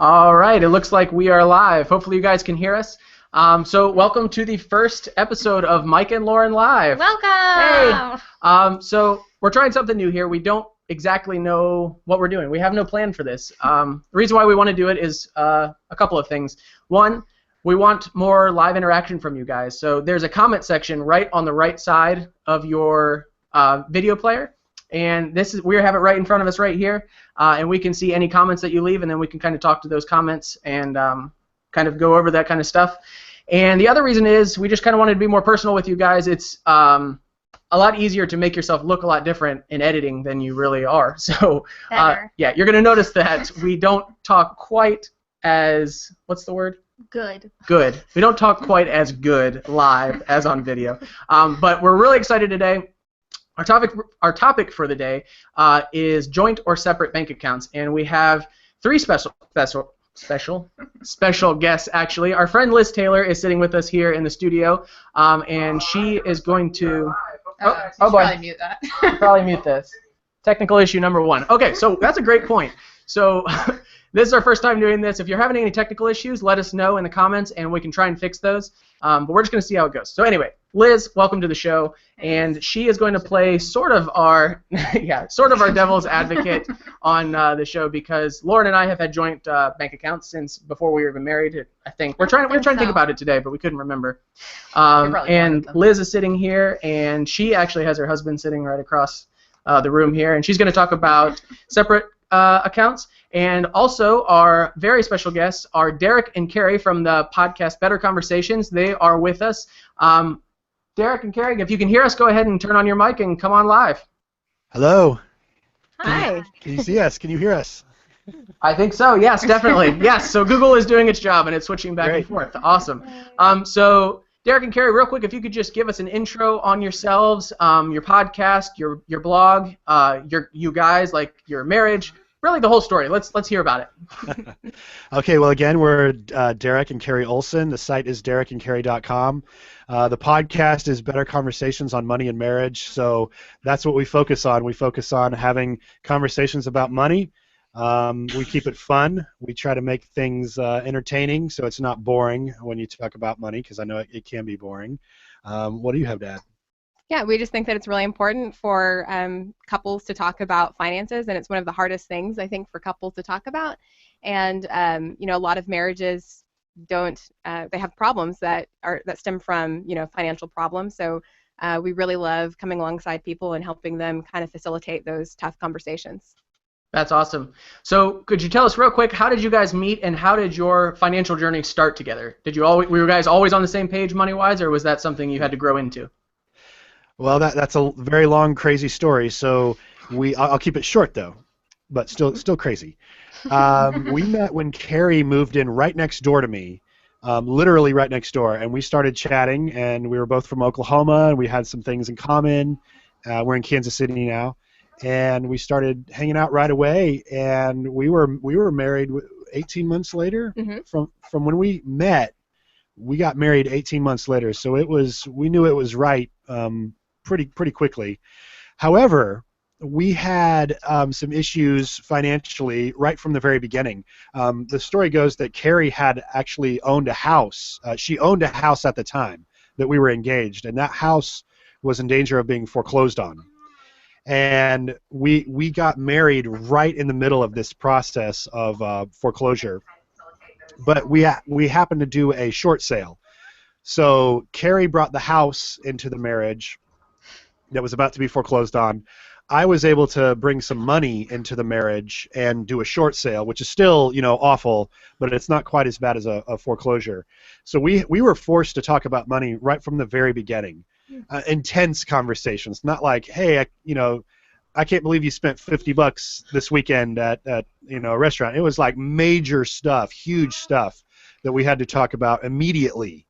All right, it looks like we are live. Hopefully you guys can hear us. So welcome to the first episode of Mike and Lauren Live. Welcome! Hey! So we're trying something new here. We don't exactly know what we're doing. We have no plan for this. The reason why we want to do it is a couple of things. One, we want more live interaction from you guys. So there's a comment section right on the right side of your video player. And we have it right in front of us right here, and we can see any comments that you leave, and then we can kind of talk to those comments and kind of go over that kind of stuff. And the other reason is we just kind of wanted to be more personal with you guys. It's a lot easier to make yourself look a lot different in editing than you really are. So yeah, you're going to notice that we don't talk quite as, what's the word? Good. Good. We don't talk quite as good live as on video. But we're really excited today. Our topic for the day is joint or separate bank accounts, and we have three special guests actually. Our friend Liz Taylor is sitting with us here in the studio, and she is going to. Oh boy. Probably mute that. Probably mute this. Technical issue number one. Okay, so that's a great point. So this is our first time doing this. If you're having any technical issues, let us know in the comments, and we can try and fix those. But we're just going to see how it goes. So anyway, Liz, welcome to the show, and she is going to play sort of our devil's advocate on the show, because Lauren and I have had joint bank accounts since before we were even married. I think we're trying to think about it today, but we couldn't remember. And Liz is sitting here, and she actually has her husband sitting right across the room here, and she's going to talk about separate accounts. And also, our very special guests are Derek and Carrie from the podcast Better Conversations. They are with us. Derek and Carrie, if you can hear us, go ahead and turn on your mic and come on live. Hello. Hi. Can you see us? Can you hear us? I think so. Yes, definitely. Yes. So Google is doing its job, and it's switching back and forth. Awesome. So Derek and Carrie, real quick, if you could just give us an intro on yourselves, your podcast, your blog, you guys, like your marriage. Really, the whole story. Let's hear about it. Okay. Well, again, we're Derek and Carrie Olson. The site is derekandcarrie.com. The podcast is Better Conversations on Money and Marriage. So that's what we focus on. We focus on having conversations about money. We keep it fun. We try to make things entertaining, so it's not boring when you talk about money, because I know it can be boring. What do you have to add? Yeah, we just think that it's really important for couples to talk about finances, and it's one of the hardest things, I think, for couples to talk about. And a lot of marriages don't. They have problems that stem from financial problems. So we really love coming alongside people and helping them kind of facilitate those tough conversations. That's awesome. So could you tell us real quick, how did you guys meet, and how did your financial journey start together? Were you guys always on the same page money-wise, or was that something you had to grow into? Well, that's a very long, crazy story. So I'll keep it short though, but still crazy. We met when Carrie moved in right next door to me, literally right next door, and we started chatting. And we were both from Oklahoma, and we had some things in common. We're in Kansas City now, and we started hanging out right away. And we were married 18 months later. Mm-hmm. From when we met. We got married 18 months later, so we knew it was right. Pretty quickly. However, we had some issues financially right from the very beginning. The story goes that Carrie had actually owned a house. She owned a house at the time that we were engaged, and that house was in danger of being foreclosed on. And we got married right in the middle of this process of foreclosure. But we happened to do a short sale. So Carrie brought the house into the marriage that was about to be foreclosed on. I was able to bring some money into the marriage and do a short sale, which is still, awful, but it's not quite as bad as a foreclosure. So we were forced to talk about money right from the very beginning. Intense conversations, not like, hey, I can't believe you spent $50 this weekend at a restaurant. It was like major stuff, huge stuff that we had to talk about immediately.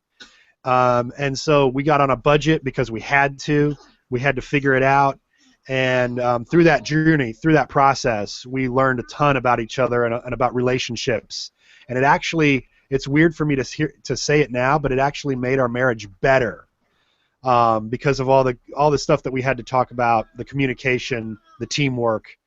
And so we got on a budget because we had to. We had to figure it out. And through that journey, through that process, we learned a ton about each other and about relationships. And it's weird for me to say it now, but it actually made our marriage better. Because of all the stuff that we had to talk about, the communication, the teamwork.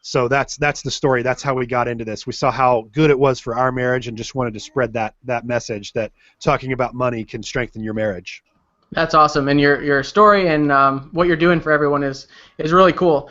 So that's the story. That's how we got into this. We saw how good it was for our marriage and just wanted to spread that message that talking about money can strengthen your marriage. That's awesome, and your story and what you're doing for everyone is really cool.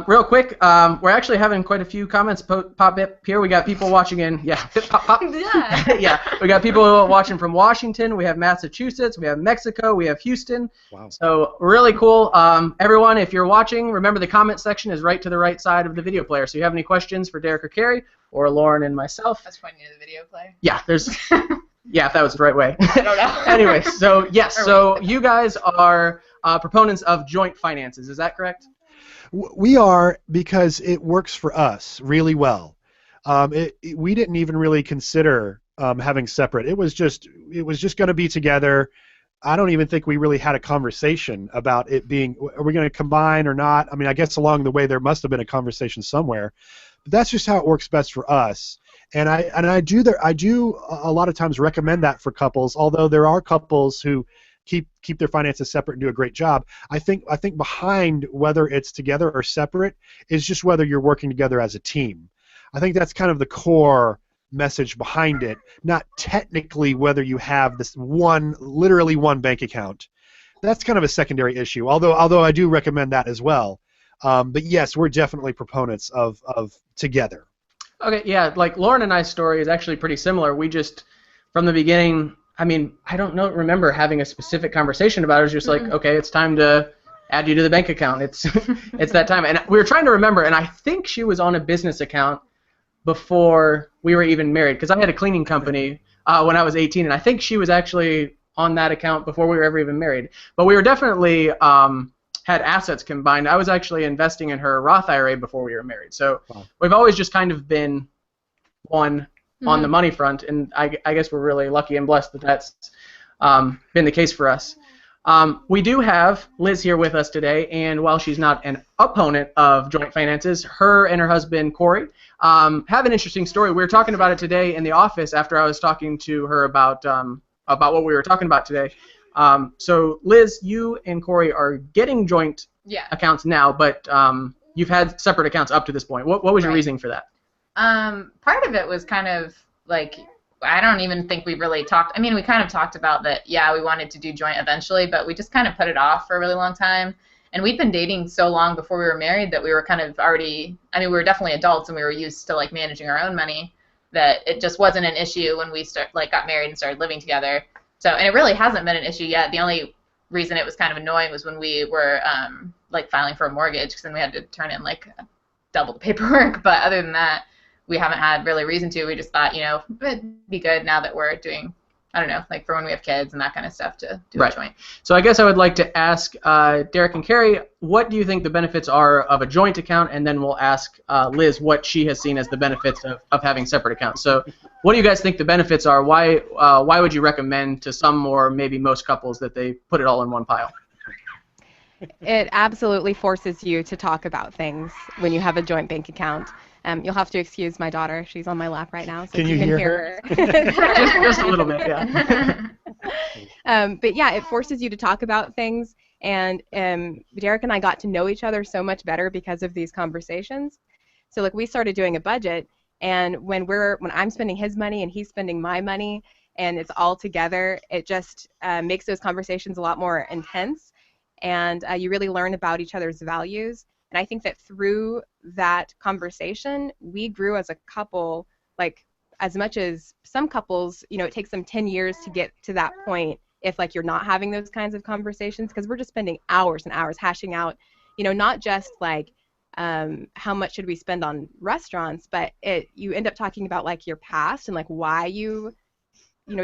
Real quick, we're actually having quite a few comments pop up here. We got people watching in, pop. Yeah. Yeah, we got people watching from Washington. We have Massachusetts. We have Mexico. We have Houston. Wow. So really cool. Everyone, if you're watching, remember the comment section is right to the right side of the video player. So if you have any questions for Derek or Carrie or Lauren and myself. That's pointing to the video player. Yeah, there's. Yeah, if that was the right way. I don't know. Anyway, so yes, so you guys are proponents of joint finances. Is that correct? We are, because it works for us really well. We didn't even really consider having separate. It was just going to be together. I don't even think we really had a conversation about it being, are we going to combine or not? I mean, I guess along the way there must have been a conversation somewhere. But that's just how it works best for us. And I do a lot of times recommend that for couples, although there are couples who keep their finances separate and do a great job. I think behind whether it's together or separate is just whether you're working together as a team. I think that's kind of the core message behind it, not technically whether you have this literally one bank account. That's kind of a secondary issue, although I do recommend that as well. But yes, we're definitely proponents of together. Okay, yeah, like Lauren and I's story is actually pretty similar. We just, from the beginning, I mean, I don't remember having a specific conversation about it. It was just like, okay, it's time to add you to the bank account. It's that time. And we were trying to remember, and I think she was on a business account before we were even married, because I had a cleaning company when I was 18, and I think she was actually on that account before we were ever even married. But we were definitely had assets combined. I was actually investing in her Roth IRA before we were married. So we've always just kind of been one on the money front, and I guess we're really lucky and blessed that that's been the case for us. We do have Liz here with us today, and while she's not an opponent of joint finances, her and her husband, Corey, have an interesting story. We were talking about it today in the office after I was talking to her about what we were talking about today. So, Liz, you and Corey are getting joint accounts now, but you've had separate accounts up to this point. What was your reasoning for that? Part of it was kind of like, I don't even think we really talked. I mean, we kind of talked about that, we wanted to do joint eventually, but we just kind of put it off for a really long time. And we'd been dating so long before we were married that we were kind of already, I mean, we were definitely adults and we were used to like managing our own money, that it just wasn't an issue when we got married and started living together. So, and it really hasn't been an issue yet. The only reason it was kind of annoying was when we were like filing for a mortgage, because then we had to turn in like double the paperwork. But other than that, we haven't had really reason to. We just thought, it'd be good now that we're doing, I don't know, like for when we have kids and that kind of stuff to do a joint. So I guess I would like to ask Derek and Carrie, what do you think the benefits are of a joint account? And then we'll ask Liz what she has seen as the benefits of having separate accounts. So what do you guys think the benefits are? Why would you recommend to some or maybe most couples that they put it all in one pile? It absolutely forces you to talk about things when you have a joint bank account. You'll have to excuse my daughter. She's on my lap right now, so you can hear her. just a little bit, yeah. But yeah, it forces you to talk about things, and Derek and I got to know each other so much better because of these conversations. So like we started doing a budget, and when I'm spending his money and he's spending my money, and it's all together, it just makes those conversations a lot more intense, and you really learn about each other's values. And I think that through that conversation, we grew as a couple, like as much as some couples, it takes them 10 years to get to that point if like you're not having those kinds of conversations, because we're just spending hours and hours hashing out, not just like how much should we spend on restaurants, but you end up talking about like your past and like why you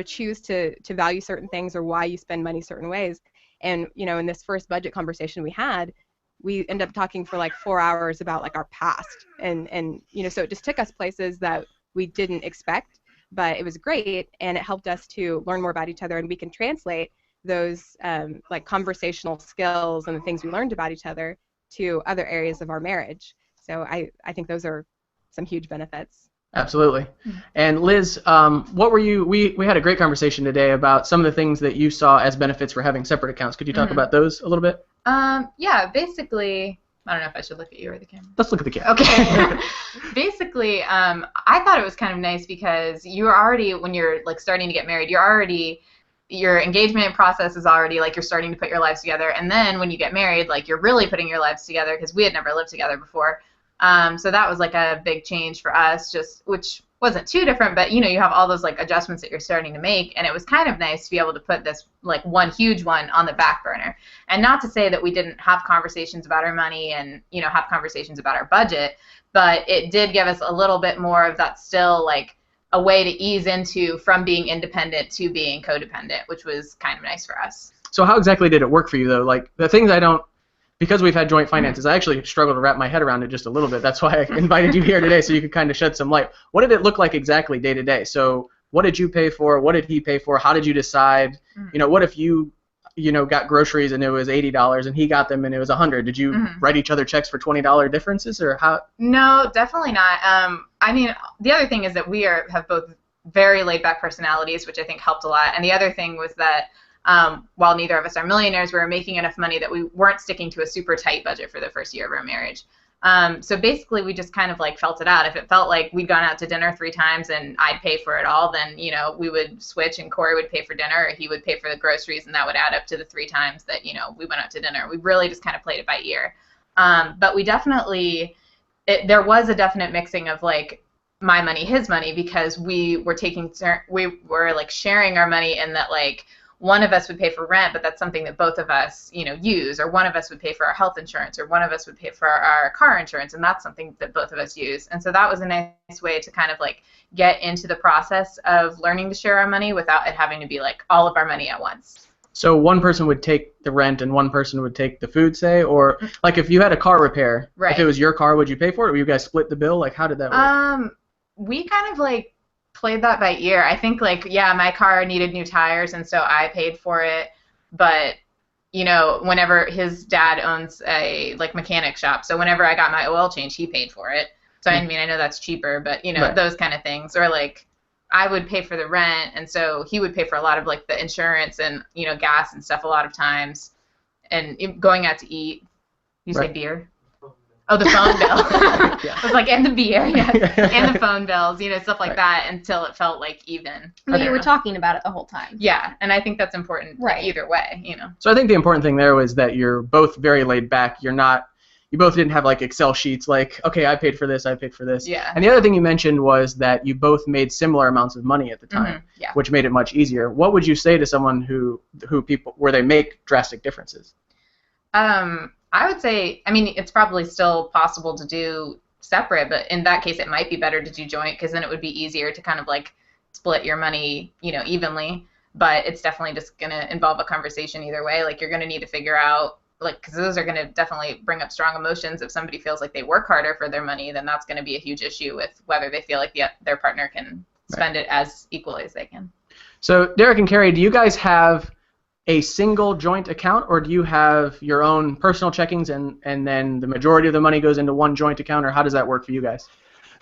choose to value certain things or why you spend money certain ways. And, in this first budget conversation we had, we ended up talking for like 4 hours about like our past, and so it just took us places that we didn't expect, but it was great, and it helped us to learn more about each other, and we can translate those like conversational skills and the things we learned about each other to other areas of our marriage. So I think those are some huge benefits. Absolutely. And Liz, what were you? We had a great conversation today about some of the things that you saw as benefits for having separate accounts. Could you talk about those a little bit? Yeah, basically, I don't know if I should look at you or the camera. Let's look at the camera. Okay. Basically, I thought it was kind of nice because you're already, when you're like starting to get married, your engagement process is already like you're starting to put your lives together. And then when you get married, like you're really putting your lives together because we had never lived together before. So that was like a big change for us, which wasn't too different, but you have all those like adjustments that you're starting to make, and it was kind of nice to be able to put this like one huge one on the back burner. And not to say that we didn't have conversations about our money and have conversations about our budget, but it did give us a little bit more of that, still like a way to ease into from being independent to being codependent, which was kind of nice for us. So how exactly did it work for you though? Like the things because we've had joint finances, I actually struggled to wrap my head around it just a little bit. That's why I invited you here today, so you could kind of shed some light. What did it look like exactly day to day? So what did you pay for? What did he pay for? How did you decide? What if you got groceries and it was $80 and he got them and it was $100? Did you write each other checks for $20 differences, or how? No, definitely not. I mean, the other thing is that we have both very laid-back personalities, which I think helped a lot. And the other thing was that while neither of us are millionaires, we were making enough money that we weren't sticking to a super tight budget for the first year of our marriage. So basically, we just kind of like felt it out. If it felt like we'd gone out to dinner 3 times and I'd pay for it all, then we would switch and Corey would pay for dinner, or he would pay for the groceries, and that would add up to the 3 times that we went out to dinner. We really just kind of played it by ear. But we definitely, there was a definite mixing of like my money, his money, because we were like sharing our money, in that like one of us would pay for rent, but that's something that both of us, use, or one of us would pay for our health insurance, or one of us would pay for our car insurance, and that's something that both of us use. And so that was a nice way to kind of like get into the process of learning to share our money without it having to be like all of our money at once. So one person would take the rent and one person would take the food, say, or like if you had a car repair, right. If it was your car, would you pay for it, or you guys split the bill? Like how did that work? We kind of like played that by ear. I think like, yeah, my car needed new tires, and so I paid for it. But whenever his dad owns a like mechanic shop, so whenever I got my oil change, he paid for it. So I mean, I know that's cheaper, but right. Those kind of things. Or like I would pay for the rent, and so he would pay for a lot of like the insurance and gas and stuff a lot of times. And going out to eat, you say beer? Oh, the phone bill. Yeah. I was like, and the beer, yes, and the phone bills, stuff like that, until it felt like even. But you were talking about it the whole time. Yeah, and I think that's important, right? Either way, So I think the important thing there was that you're both very laid back. You both didn't have like Excel sheets like, okay, I paid for this, I paid for this. Yeah. And the other thing you mentioned was that you both made similar amounts of money at the time, yeah. Which made it much easier. What would you say to someone where they make drastic differences? I would say, I mean, it's probably still possible to do separate, but in that case, it might be better to do joint, because then it would be easier to kind of like split your money, evenly. But it's definitely just going to involve a conversation either way. Like you're going to need to figure out, like, because those are going to definitely bring up strong emotions. If somebody feels like they work harder for their money, then that's going to be a huge issue with whether they feel like their partner can spend it as equally as they can. So Derek and Carrie, do you guys have a single joint account, or do you have your own personal checkings and then the majority of the money goes into one joint account, or how does that work for you guys?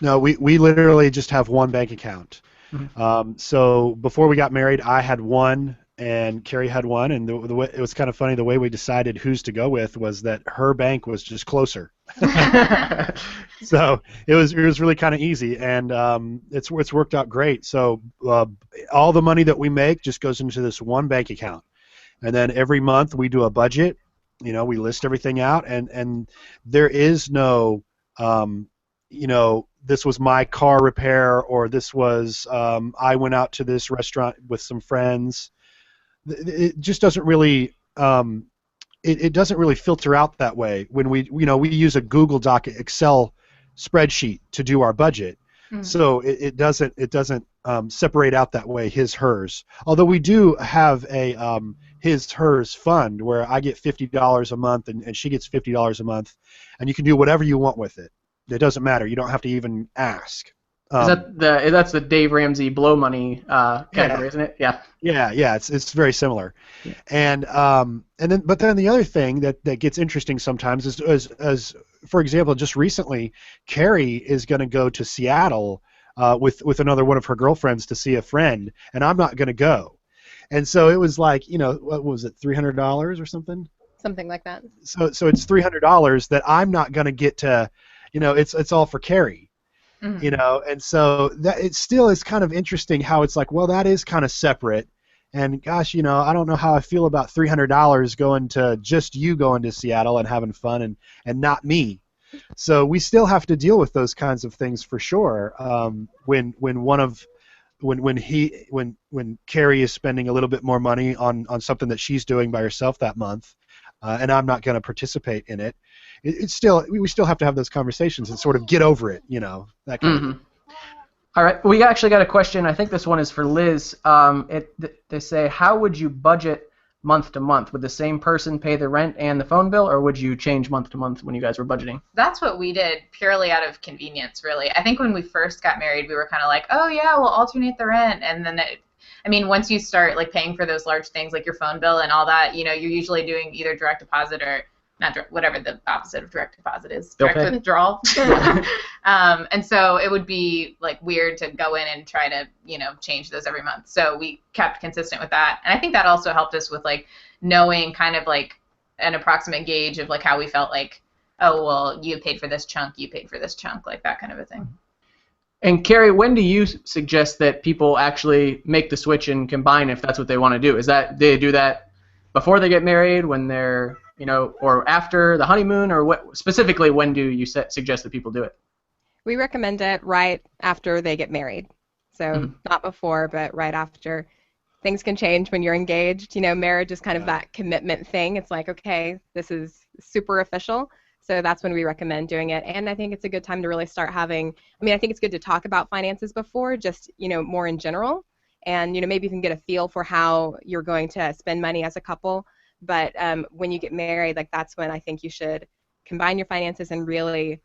No, we literally just have one bank account. Mm-hmm. So before we got married, I had one and Carrie had one, and the way, it was kind of funny, the way we decided whose to go with was that her bank was just closer. So it was really kind of easy, and it's worked out great. So all the money that we make just goes into this one bank account. And then every month we do a budget, we list everything out, and there is no, this was my car repair, or this was, I went out to this restaurant with some friends. It just doesn't really, it doesn't really filter out that way. When we use a Google Doc Excel spreadsheet to do our budget. Mm-hmm. So it doesn't separate out that way, his, hers. Although we do have a his, hers fund where I get $50 a month and she gets $50 a month, and you can do whatever you want with it. It doesn't matter. You don't have to even ask. That's the Dave Ramsey blow money category, isn't it? Yeah. Yeah. It's very similar. Yeah. And then the other thing that gets interesting sometimes is as for example, just recently, Carrie is going to go to Seattle with another one of her girlfriends to see a friend, and I'm not going to go. And so it was like, what was it, $300 or something? Something like that. So it's $300 that I'm not going to get to, it's all for Carrie, and so that it still is kind of interesting how it's like, well, that is kind of separate, and gosh, I don't know how I feel about $300 going to just you going to Seattle and having fun and not me. So we still have to deal with those kinds of things for sure. When Carrie is spending a little bit more money on something that she's doing by herself that month, and I'm not going to participate in it, we still have to have those conversations and sort of get over it, that kind of thing. All right, we actually got a question. I think this one is for Liz. They say, how would you budget month to month? Would the same person pay the rent and the phone bill, or would you change month to month when you guys were budgeting? That's what we did purely out of convenience, really. I think when we first got married, we were kind of like, oh yeah, we'll alternate the rent, and then once you start like paying for those large things like your phone bill and all that, you're usually doing either direct deposit or whatever the opposite of direct deposit is, direct withdrawal. And so it would be like weird to go in and try to change those every month. So we kept consistent with that, and I think that also helped us with like knowing kind of like an approximate gauge of like how we felt like, oh well, you paid for this chunk, you paid for this chunk, like that kind of a thing. And Carrie, when do you suggest that people actually make the switch and combine if that's what they want to do? Is that they do that before they get married, when they're or after the honeymoon, or what specifically? When do you suggest that people do it? We recommend it right after they get married. So not before, but right after. Things can change when you're engaged. Marriage is kind of that commitment thing. It's like, okay, this is super official. So that's when we recommend doing it. And I think it's a good time to really start having, I think it's good to talk about finances before, just, more in general. And, maybe you can get a feel for how you're going to spend money as a couple. But when you get married, like that's when I think you should combine your finances and really,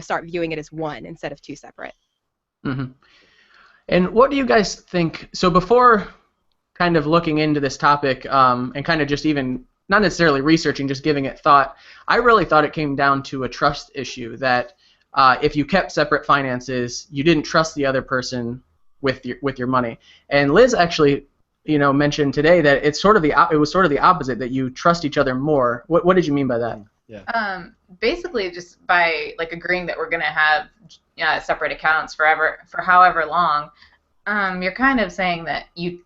start viewing it as one instead of two separate. Mm-hmm. And what do you guys think? So before kind of looking into this topic and kind of just even not necessarily researching, just giving it thought, I really thought it came down to a trust issue, that if you kept separate finances, you didn't trust the other person with your money. And Liz actually, mentioned today that it was sort of the opposite, that you trust each other more. What did you mean by that? Yeah. Basically, just by like agreeing that we're going to have separate accounts for however long, you're kind of saying that you.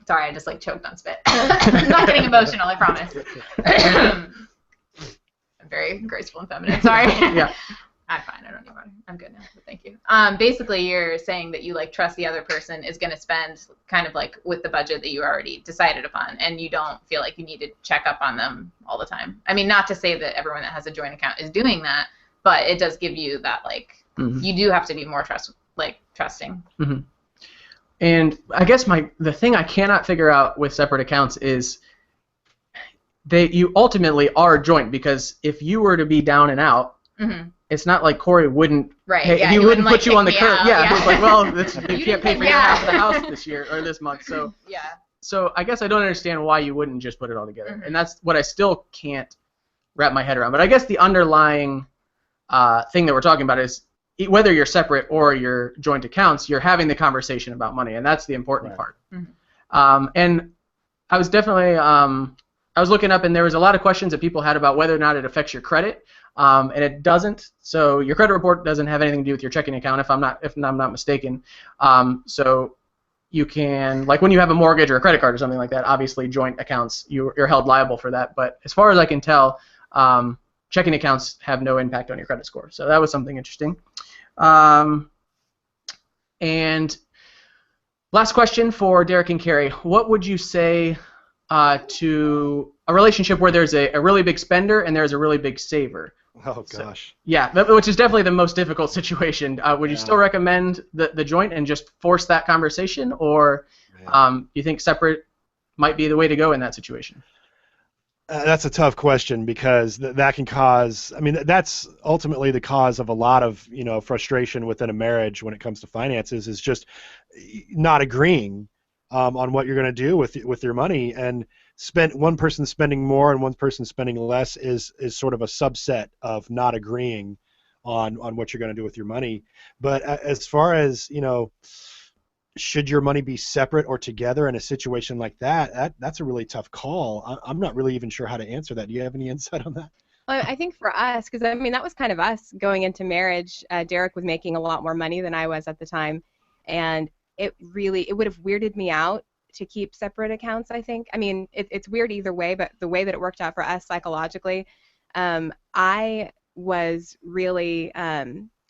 Sorry, I just like choked on spit. I'm not getting emotional, I promise. I'm very graceful and feminine. Sorry. Yeah. I'm fine. I don't need water. I'm good now. But thank you. Basically, you're saying that you like trust the other person is going to spend kind of like with the budget that you already decided upon, and you don't feel like you need to check up on them all the time. Not to say that everyone that has a joint account is doing that, but it does give you that like you do have to be more trusting. Mm-hmm. And I guess the thing I cannot figure out with separate accounts is you ultimately are joint, because if you were to be down and out, it's not like Corey wouldn't he wouldn't put you on the curb. He's like, well, you can't pay for your half of the house this year or this month. So So I guess I don't understand why you wouldn't just put it all together, and that's what I still can't wrap my head around. But I guess the underlying thing that we're talking about is, whether you're separate or you're joint accounts, you're having the conversation about money, and that's the important part. And I was definitely I was looking up, and there was a lot of questions that people had about whether or not it affects your credit, and it doesn't. So your credit report doesn't have anything to do with your checking account, if I'm not mistaken. So you can, like when you have a mortgage or a credit card or something like that, obviously joint accounts, you're held liable for that. But as far as I can tell, checking accounts have no impact on your credit score. So that was something interesting. And last question for Derek and Carrie. What would you say to a relationship where there's a really big spender and there's a really big saver? Oh, gosh. So, which is definitely the most difficult situation. Would you still recommend the joint and just force that conversation, or do you think separate might be the way to go in that situation? That's a tough question, because that can cause, that's ultimately the cause of a lot of, frustration within a marriage when it comes to finances, is just not agreeing on what you're going to do with your money. And one person spending more and one person spending less is sort of a subset of not agreeing on what you're going to do with your money. But as far as, should your money be separate or together in a situation like that? That's a really tough call. I'm not really even sure how to answer that. Do you have any insight on that? Well, I think for us, because I mean that was kind of us going into marriage. Derek was making a lot more money than I was at the time, and it would have weirded me out to keep separate accounts. I think. I mean, it's weird either way, but the way that it worked out for us psychologically, I was really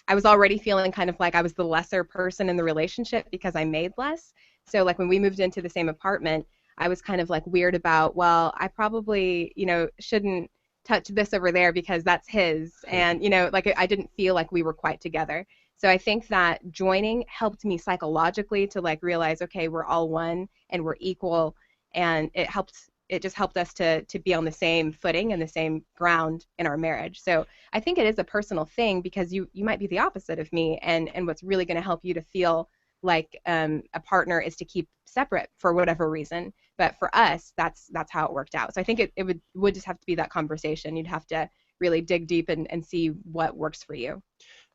I was already feeling kind of like I was the lesser person in the relationship because I made less. So like when we moved into the same apartment, I was kind of like weird about, well, I probably, shouldn't touch this over there because that's his. And, like I didn't feel like we were quite together. So I think that joining helped me psychologically to like realize, okay, we're all one and we're equal. And it just helped us to be on the same footing and the same ground in our marriage. So I think it is a personal thing because you might be the opposite of me, and what's really going to help you to feel like a partner is to keep separate for whatever reason. But for us, that's how it worked out. So I think it would just have to be that conversation. You'd have to really dig deep and see what works for you.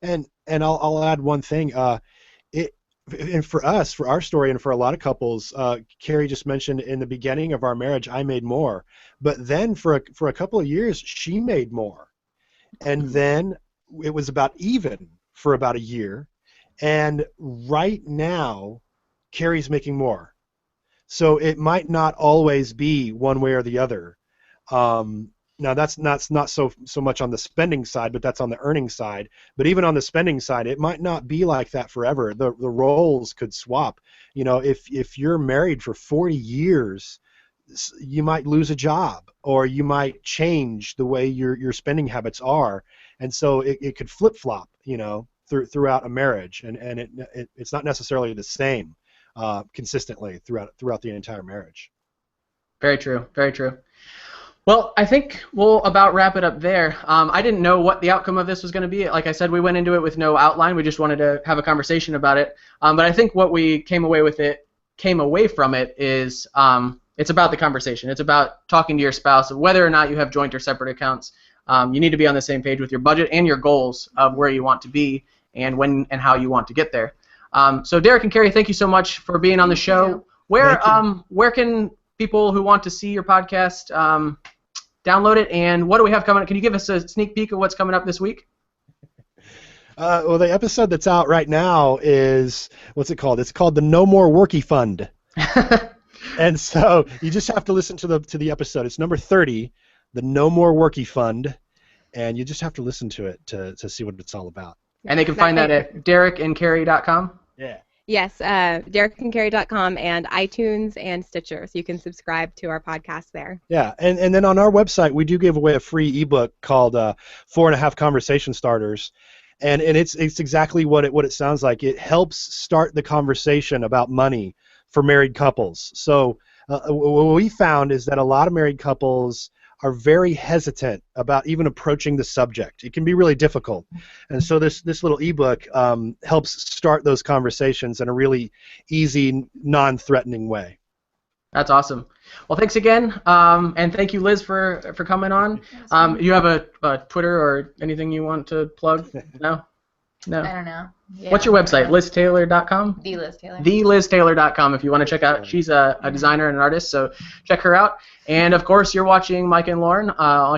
And I'll add one thing. And for us, for our story, and for a lot of couples, Carrie just mentioned in the beginning of our marriage, I made more. But then for a couple of years, she made more. And then it was about even for about a year. And right now, Carrie's making more. So it might not always be one way or the other. Now that's not so much on the spending side, but that's on the earning side. But even on the spending side, it might not be like that forever. The roles could swap. If you're married for 40 years, you might lose a job, or you might change the way your spending habits are, and so it could flip flop. Throughout a marriage, and it's not necessarily the same consistently throughout the entire marriage. Very true. Very true. Well, I think we'll about wrap it up there. I didn't know what the outcome of this was going to be. Like I said, we went into it with no outline. We just wanted to have a conversation about it. But I think what we came away from it is it's about the conversation. It's about talking to your spouse, whether or not you have joint or separate accounts. You need to be on the same page with your budget and your goals of where you want to be and when and how you want to get there. So Derek and Carrie, thank you so much for being on the show. Where can people who want to see your podcast download it, and what do we have coming up? Can you give us a sneak peek of what's coming up this week? Well, the episode that's out right now is, what's it called? It's called the No More Worky Fund. And so you just have to listen to the episode. It's number 30, the No More Worky Fund, and you just have to listen to it to see what it's all about. And they can find that at derekandcarrie.com? Yeah. Yes, derekandcarrie.com and iTunes and Stitcher, so you can subscribe to our podcast there. Yeah, and then on our website, we do give away a free ebook called 4.5 Conversation Starters, and it's exactly what it sounds like. It helps start the conversation about money for married couples. So what we found is that a lot of married couples are very hesitant about even approaching the subject. It can be really difficult. And so this little ebook helps start those conversations in a really easy, non-threatening way. That's awesome. Well, thanks again, and thank you, Liz, for coming on. You have a Twitter or anything you want to plug? No? No. I don't know. Yeah. What's your website? LizTaylor.com? TheLizTaylor. TheLizTaylor.com if you want to check out. She's a designer and an artist, so check her out. And, of course, you're watching Mike and Lauren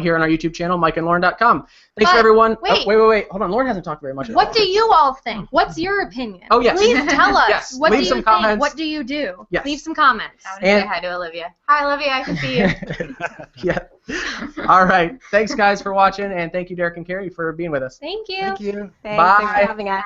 here on our YouTube channel, MikeandLauren.com. Thanks, everyone. Wait. Wait. Hold on. Lauren hasn't talked very much about What do you all think? What's your opinion? Oh, yes. Please tell us. Yes. What Leave do you some think? comments. What do you do? Yes. Leave some comments. I want to say hi to Olivia. Hi, Olivia. I can see you. Yeah. All right. Thanks, guys, for watching, and thank you, Derek and Carrie, for being with us. Thank you. Thank you. Thanks Bye. for having us.